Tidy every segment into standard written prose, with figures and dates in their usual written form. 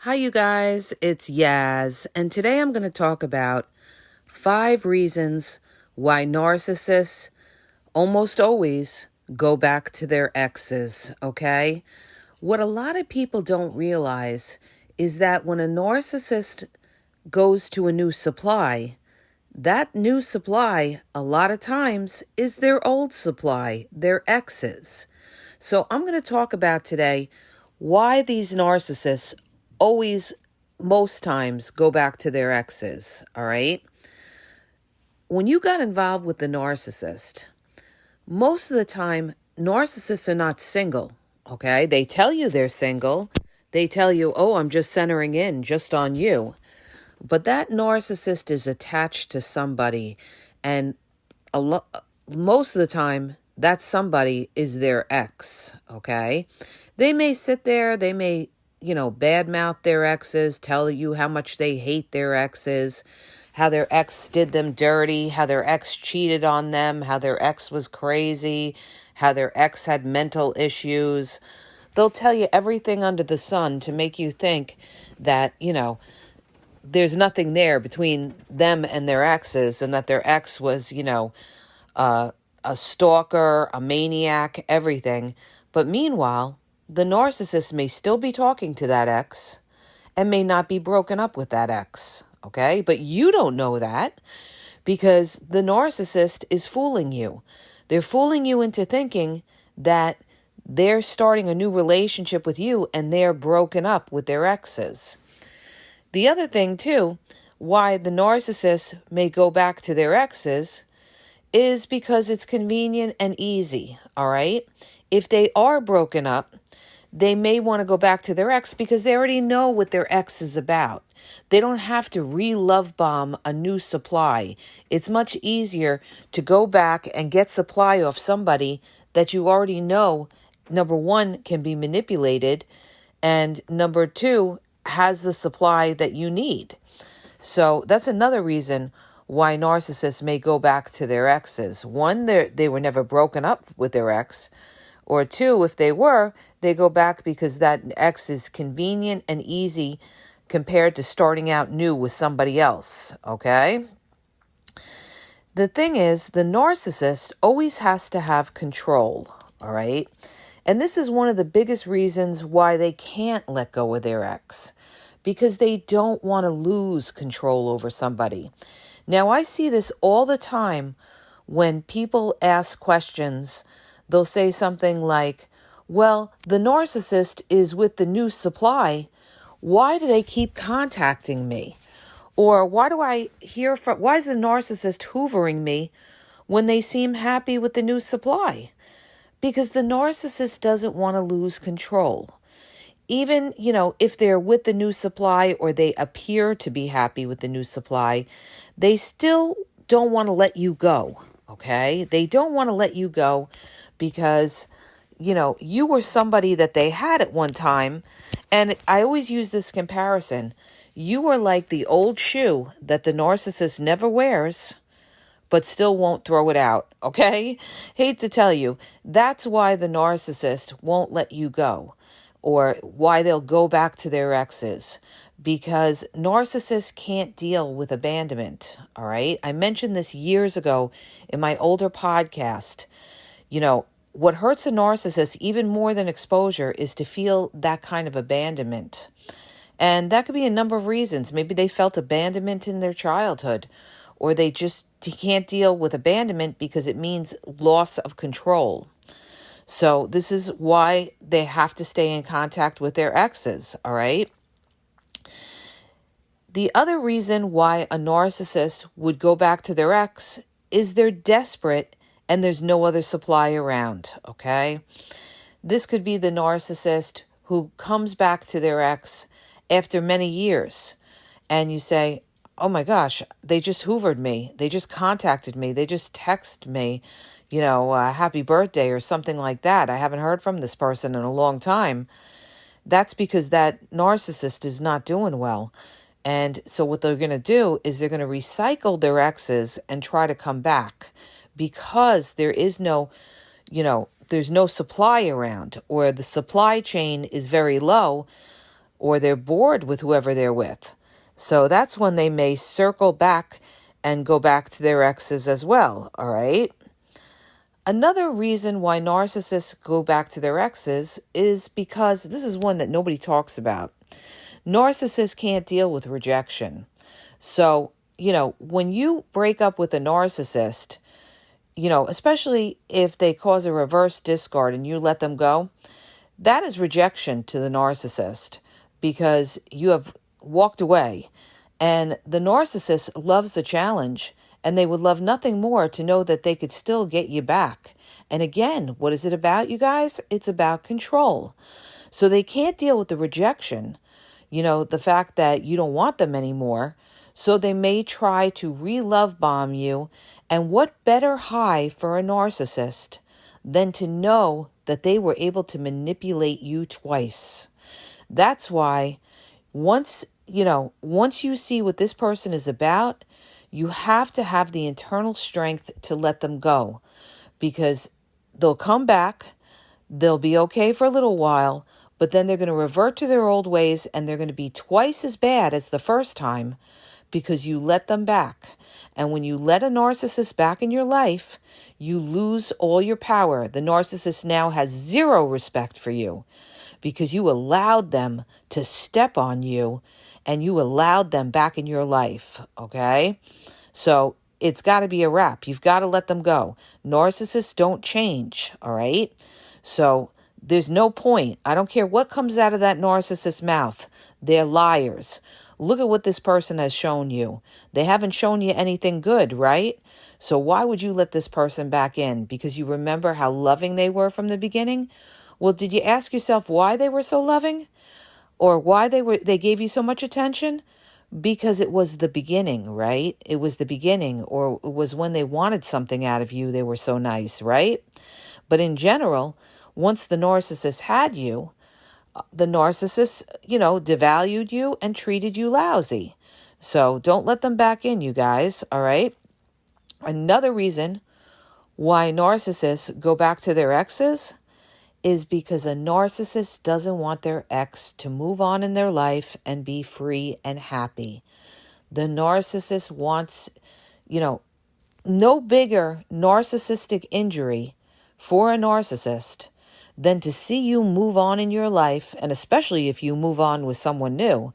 Hi, you guys. It's Yaz, and today I'm going to talk about 5 reasons why narcissists almost always go back to their exes, okay? What a lot of people don't realize is that when a narcissist goes to a new supply, that new supply, a lot of times, is their old supply, their exes. So I'm going to talk about today why these narcissists always, most times, go back to their exes, all right? When you got involved with the narcissist, most of the time, narcissists are not single, okay? They tell you they're single. They tell you, oh, I'm just centering in just on you. But that narcissist is attached to somebody, and most of the time, that somebody is their ex, okay? They may sit there, they may, badmouth their exes, tell you how much they hate their exes, how their ex did them dirty, how their ex cheated on them, how their ex was crazy, how their ex had mental issues. They'll tell you everything under the sun to make you think that, there's nothing there between them and their exes, and that their ex was, a stalker, a maniac, everything. But meanwhile, the narcissist may still be talking to that ex and may not be broken up with that ex, okay? But you don't know that because the narcissist is fooling you. They're fooling you into thinking that they're starting a new relationship with you and they're broken up with their exes. The other thing, too, why the narcissist may go back to their exes is because it's convenient and easy, all right? If they are broken up, they may want to go back to their ex because they already know what their ex is about. They don't have to re-love bomb a new supply. It's much easier to go back and get supply off somebody that you already know, number one, can be manipulated, and number two, has the supply that you need. So that's another reason why narcissists may go back to their exes. One, they were never broken up with their ex. Or two, if they were, they go back because that ex is convenient and easy compared to starting out new with somebody else, okay? The thing is, the narcissist always has to have control, all right? And this is one of the biggest reasons why they can't let go of their ex, because they don't want to lose control over somebody. Now, I see this all the time when people ask questions. They'll say something like, well, the narcissist is with the new supply. Why do they keep contacting me? Or why is the narcissist hoovering me when they seem happy with the new supply? Because the narcissist doesn't want to lose control. Even, if they're with the new supply or they appear to be happy with the new supply, they still don't want to let you go, okay? They don't want to let you go because, you were somebody that they had at one time. And I always use this comparison. You were like the old shoe that the narcissist never wears, but still won't throw it out, okay? Hate to tell you, that's why the narcissist won't let you go, or why they'll go back to their exes, because narcissists can't deal with abandonment, all right? I mentioned this years ago in my older podcast. What hurts a narcissist even more than exposure is to feel that kind of abandonment. And that could be a number of reasons. Maybe they felt abandonment in their childhood, or they just can't deal with abandonment because it means loss of control. So this is why they have to stay in contact with their exes, all right? The other reason why a narcissist would go back to their ex is they're desperate and there's no other supply around, okay? This could be the narcissist who comes back to their ex after many years, and you say, oh my gosh, they just hoovered me. They just contacted me. They just texted me, happy birthday or something like that. I haven't heard from this person in a long time. That's because that narcissist is not doing well. And so what they're going to do is they're going to recycle their exes and try to come back because there is no, there's no supply around, or the supply chain is very low. or they're bored with whoever they're with. So that's when they may circle back and go back to their exes as well, all right? Another reason why narcissists go back to their exes is because this is one that nobody talks about. Narcissists can't deal with rejection. So, when you break up with a narcissist, especially if they cause a reverse discard and you let them go, that is rejection to the narcissist because you have walked away. And the narcissist loves the challenge, and they would love nothing more to know that they could still get you back. And again, what is it about, you guys? It's about control. So they can't deal with the rejection, the fact that you don't want them anymore. So they may try to re-love bomb you. And what better high for a narcissist than to know that they were able to manipulate you twice? That's why once you see what this person is about, you have to have the internal strength to let them go, because they'll come back, they'll be okay for a little while, but then they're going to revert to their old ways and they're going to be twice as bad as the first time because you let them back. And when you let a narcissist back in your life, you lose all your power. The narcissist now has zero respect for you because you allowed them to step on you and you allowed them back in your life, okay? So it's got to be a wrap. You've got to let them go. Narcissists don't change, all right? So there's no point. I don't care what comes out of that narcissist's mouth. They're liars. Look at what this person has shown you. They haven't shown you anything good, right? So why would you let this person back in? Because you remember how loving they were from the beginning? Well, did you ask yourself why they were so loving? Or why they gave you so much attention? Because it was the beginning, right? It was the beginning, or it was when they wanted something out of you, they were so nice, right? But in general, once the narcissist had you, the narcissist, devalued you and treated you lousy. So don't let them back in, you guys, all right? Another reason why narcissists go back to their exes is because a narcissist doesn't want their ex to move on in their life and be free and happy. The narcissist wants, no bigger narcissistic injury for a narcissist than to see you move on in your life, and especially if you move on with someone new.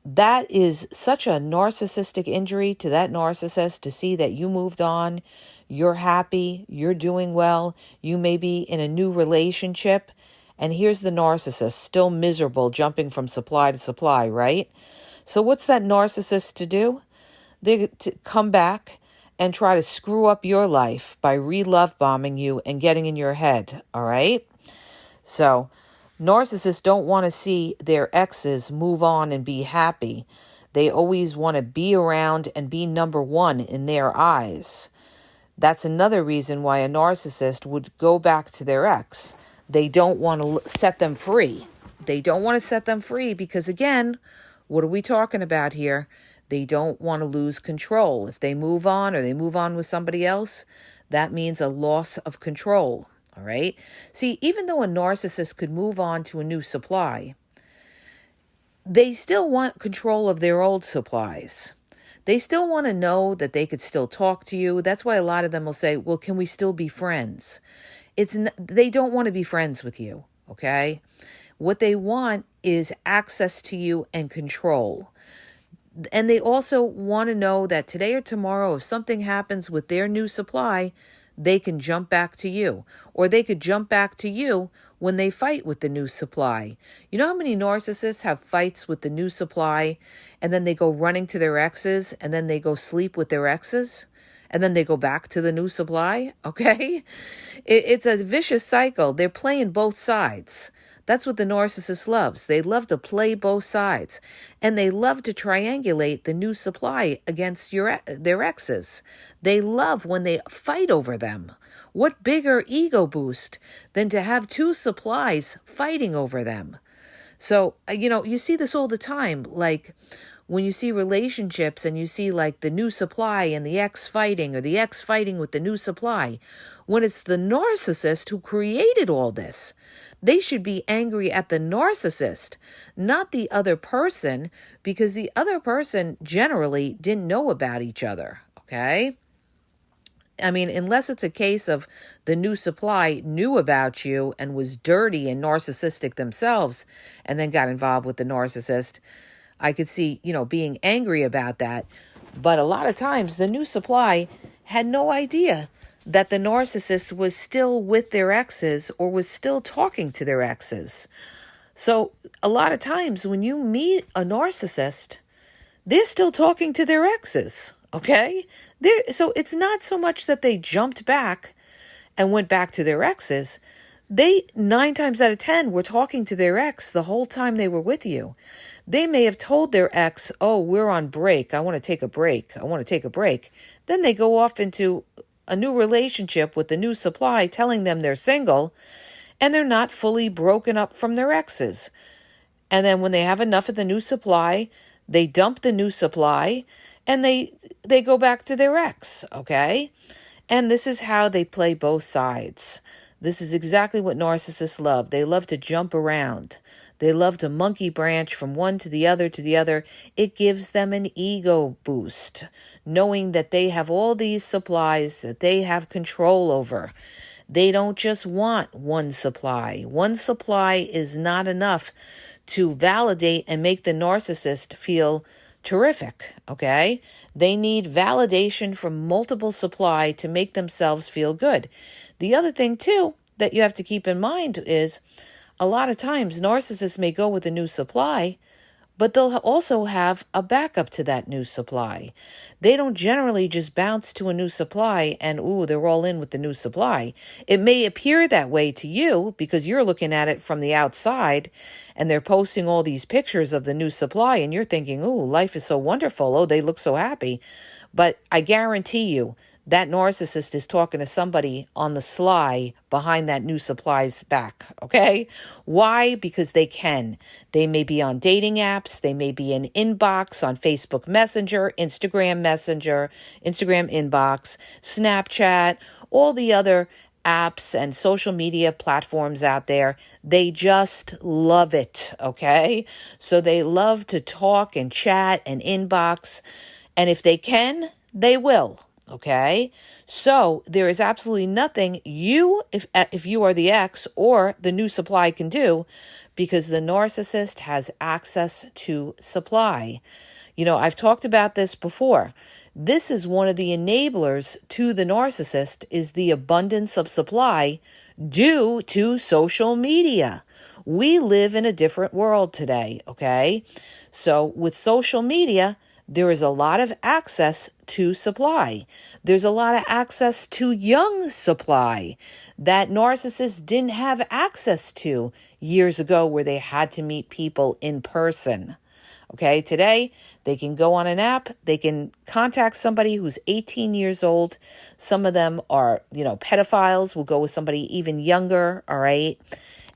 That is such a narcissistic injury to that narcissist to see that you moved on, you're happy, you're doing well, you may be in a new relationship, and here's the narcissist still miserable, jumping from supply to supply, right? So what's that narcissist to do? They to come back and try to screw up your life by re-love bombing you and getting in your head, all right? So narcissists don't want to see their exes move on and be happy. They always want to be around and be number one in their eyes. That's another reason why a narcissist would go back to their ex. They don't want to set them free. They don't want to set them free because, again, what are we talking about here? They don't want to lose control. If they move on or they move on with somebody else, that means a loss of control. All right. See, even though a narcissist could move on to a new supply, they still want control of their old supplies. They still want to know that they could still talk to you. That's why a lot of them will say, well, can we still be friends? They don't want to be friends with you. Okay. What they want is access to you and control. And they also want to know that today or tomorrow, if something happens with their new supply, they can jump back to you, or they could jump back to you when they fight with the new supply. You know how many narcissists have fights with the new supply and then they go running to their exes and then they go sleep with their exes and then they go back to the new supply? Okay. It's a vicious cycle. They're playing both sides. That's what the narcissist loves. They love to play both sides, and they love to triangulate the new supply against their exes. They love when they fight over them. What bigger ego boost than to have two supplies fighting over them? So, you see this all the time. Like when you see relationships and you see like the new supply and the ex fighting, or the ex fighting with the new supply, when it's the narcissist who created all this, they should be angry at the narcissist, not the other person, because the other person generally didn't know about each other, okay? I mean, unless it's a case of the new supply knew about you and was dirty and narcissistic themselves and then got involved with the narcissist, I could see, being angry about that. But a lot of times the new supply had no idea that the narcissist was still with their exes or was still talking to their exes. So a lot of times when you meet a narcissist, they're still talking to their exes, okay? So it's not so much that they jumped back and went back to their exes. They, 9 times out of 10, were talking to their ex the whole time they were with you. They may have told their ex, oh, we're on break. I want to take a break. I want to take a break. Then they go off into a new relationship with the new supply, telling them they're single, and they're not fully broken up from their exes. And then when they have enough of the new supply, they dump the new supply, and they go back to their ex, okay? And this is how they play both sides. This is exactly what narcissists love. They love to jump around. They love to monkey branch from one to the other to the other. It gives them an ego boost, knowing that they have all these supplies that they have control over. They don't just want one supply. One supply is not enough to validate and make the narcissist feel terrific, okay? They need validation from multiple supply to make themselves feel good. The other thing, too, that you have to keep in mind is a lot of times narcissists may go with a new supply, but they'll also have a backup to that new supply. They don't generally just bounce to a new supply and, they're all in with the new supply. It may appear that way to you because you're looking at it from the outside and they're posting all these pictures of the new supply and you're thinking, life is so wonderful. Oh, they look so happy. But I guarantee you, that narcissist is talking to somebody on the sly behind that new supply's back, okay? Why? Because they can. They may be on dating apps. They may be in inbox on Facebook Messenger, Instagram inbox, Snapchat, all the other apps and social media platforms out there. They just love it, okay? So they love to talk and chat and inbox. And if they can, they will. Okay, so there is absolutely nothing if you are the ex or the new supply can do, because the narcissist has access to supply. I've talked about this before. This is one of the enablers to the narcissist, is the abundance of supply due to social media. We live in a different world today, okay? So with social media, there is a lot of access to supply. There's a lot of access to young supply that narcissists didn't have access to years ago, where they had to meet people in person. Okay, today they can go on an app, they can contact somebody who's 18 years old. Some of them are, pedophiles, will go with somebody even younger, all right?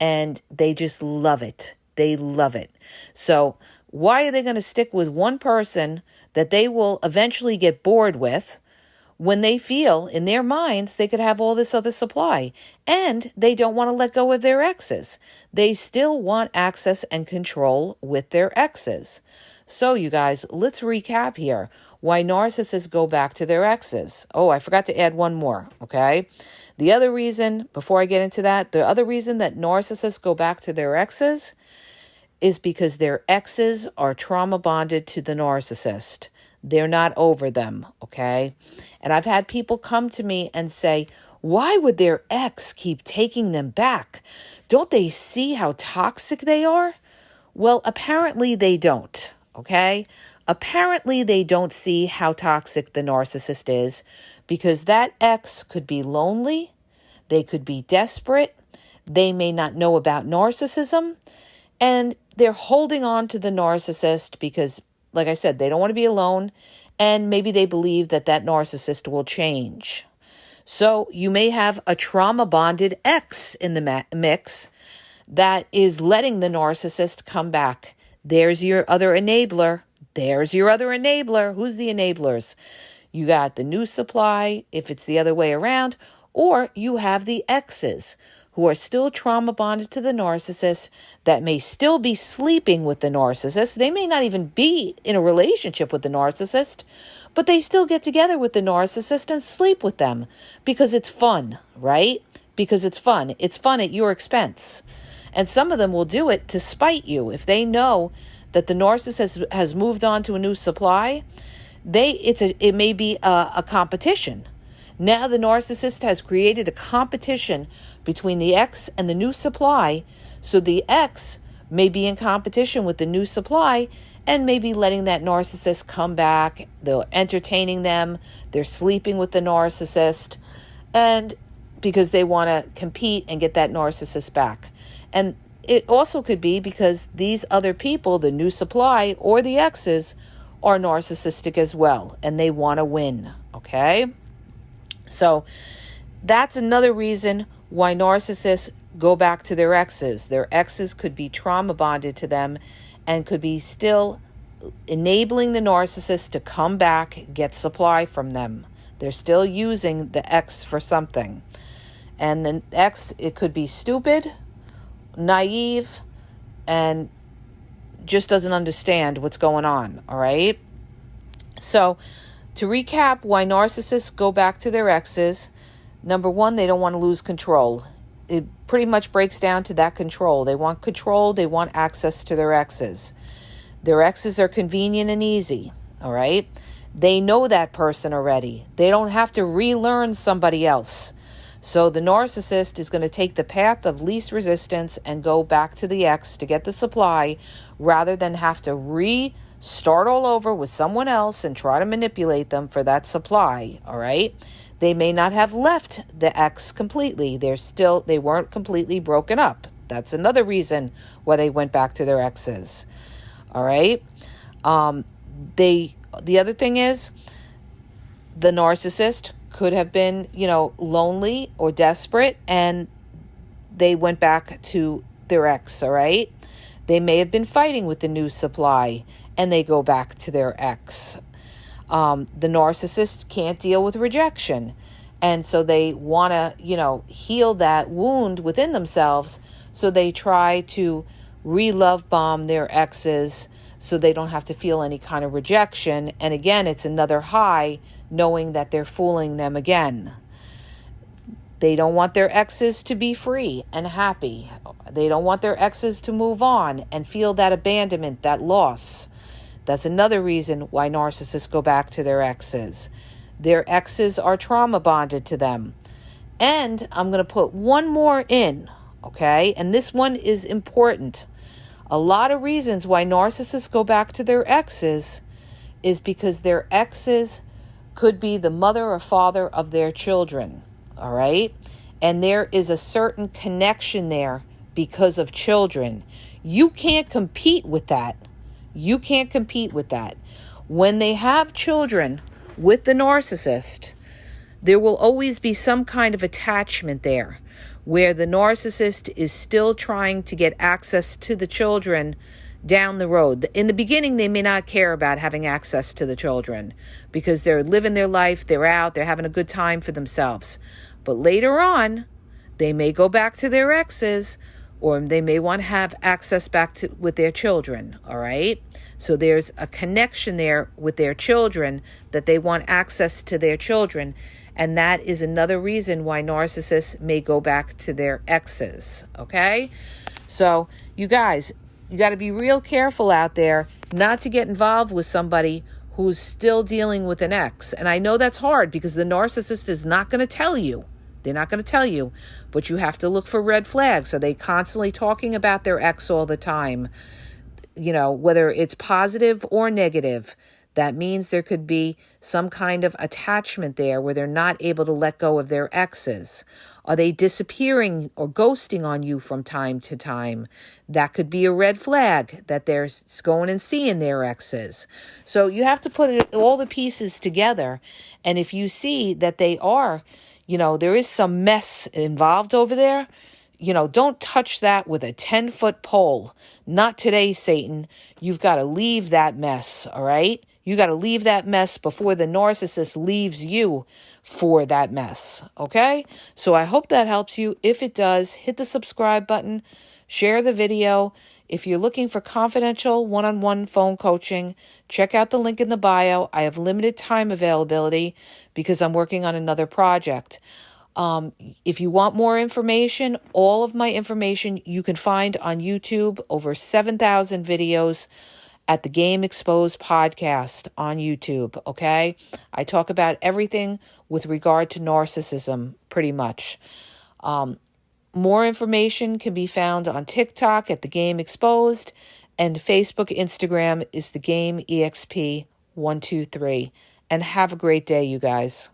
And they just love it. They love it. So why are they going to stick with one person that they will eventually get bored with when they feel in their minds they could have all this other supply? And they don't want to let go of their exes. They still want access and control with their exes. So you guys, let's recap here. Why narcissists go back to their exes. Oh, I forgot to add one more, okay? The other reason, before I get into that, the other reason that narcissists go back to their exes is because their exes are trauma bonded to the narcissist. They're not over them, okay? And I've had people come to me and say, why would their ex keep taking them back? Don't they see how toxic they are? Well, apparently they don't, okay? Apparently they don't see how toxic the narcissist is, because that ex could be lonely, they could be desperate, they may not know about narcissism, and they're holding on to the narcissist because, like I said, they don't want to be alone, and maybe they believe that narcissist will change. So you may have a trauma-bonded ex in the mix that is letting the narcissist come back. There's your other enabler. there's your other enabler. Who's the enablers? You got the new supply, if it's the other way around, or you have the exes who are still trauma bonded to the narcissist that may still be sleeping with the narcissist. They may not even be in a relationship with the narcissist, but they still get together with the narcissist and sleep with them because it's fun, right? Because it's fun. It's fun at your expense. And some of them will do it to spite you. If they know that the narcissist has moved on to a new supply, it may be a competition. Now the narcissist has created a competition between the ex and the new supply. So the ex may be in competition with the new supply and maybe letting that narcissist come back. They're entertaining them. They're sleeping with the narcissist. And because they want to compete and get that narcissist back. And it also could be because these other people, the new supply or the exes, are narcissistic as well. And they want to win. Okay? So that's another reason why narcissists go back to their exes. Their exes could be trauma bonded to them and could be still enabling the narcissist to come back, get supply from them. They're still using the ex for something. And the ex, it could be stupid, naive, and just doesn't understand what's going on, all right? So to recap why narcissists go back to their exes, number one, they don't want to lose control. It pretty much breaks down to that control. They want control. They want access to their exes. Their exes are convenient and easy, all right? They know that person already. They don't have to relearn somebody else. So the narcissist is going to take the path of least resistance and go back to the ex to get the supply rather than have to start all over with someone else and try to manipulate them for that supply, all right? They may not have left the ex completely. They weren't completely broken up. That's another reason why they went back to their exes, all right? The other thing is the narcissist could have been, lonely or desperate, and they went back to their ex, all right? They may have been fighting with the new supply, and they go back to their ex. The narcissist can't deal with rejection, and so they want to, heal that wound within themselves, so they try to re-love bomb their exes so they don't have to feel any kind of rejection. And again, it's another high knowing that they're fooling them again. They don't want their exes to be free and happy. They don't want their exes to move on and feel that abandonment, that loss. That's another reason why narcissists go back to their exes. Their exes are trauma bonded to them. And I'm going to put one more in, okay? And this one is important. A lot of reasons why narcissists go back to their exes is because their exes could be the mother or father of their children, all right? And there is a certain connection there because of children. You can't compete with that. You can't compete with that. When they have children with the narcissist, there will always be some kind of attachment there where the narcissist is still trying to get access to the children down the road. In the beginning, they may not care about having access to the children because they're living their life, they're out, they're having a good time for themselves. But later on, they may go back to their exes, or they may want to have access back to with their children, all right? So there's a connection there with their children that they want access to their children. And that is another reason why narcissists may go back to their exes, okay? So you guys, you got to be real careful out there not to get involved with somebody who's still dealing with an ex. And I know that's hard because the narcissist is not going to tell you. They're not going to tell you, but you have to look for red flags. Are they constantly talking about their ex all the time? Whether it's positive or negative. That means there could be some kind of attachment there where they're not able to let go of their exes. Are they disappearing or ghosting on you from time to time? That could be a red flag that they're going and seeing their exes. So you have to put all the pieces together. And if you see that they are, there is some mess involved over there, don't touch that with a 10-foot pole. Not today, Satan. You've got to leave that mess, all right? You got to leave that mess before the narcissist leaves you for that mess, okay? So I hope that helps you. If it does, hit the subscribe button, share the video. If you're looking for confidential one-on-one phone coaching, check out the link in the bio. I have limited time availability because I'm working on another project. If you want more information, all of my information you can find on YouTube, over 7,000 videos at the Game Exposed podcast on YouTube, okay? I talk about everything with regard to narcissism, pretty much. More information can be found on TikTok at the Game Exposed, and Facebook, Instagram is the Game EXP 123. And have a great day, you guys.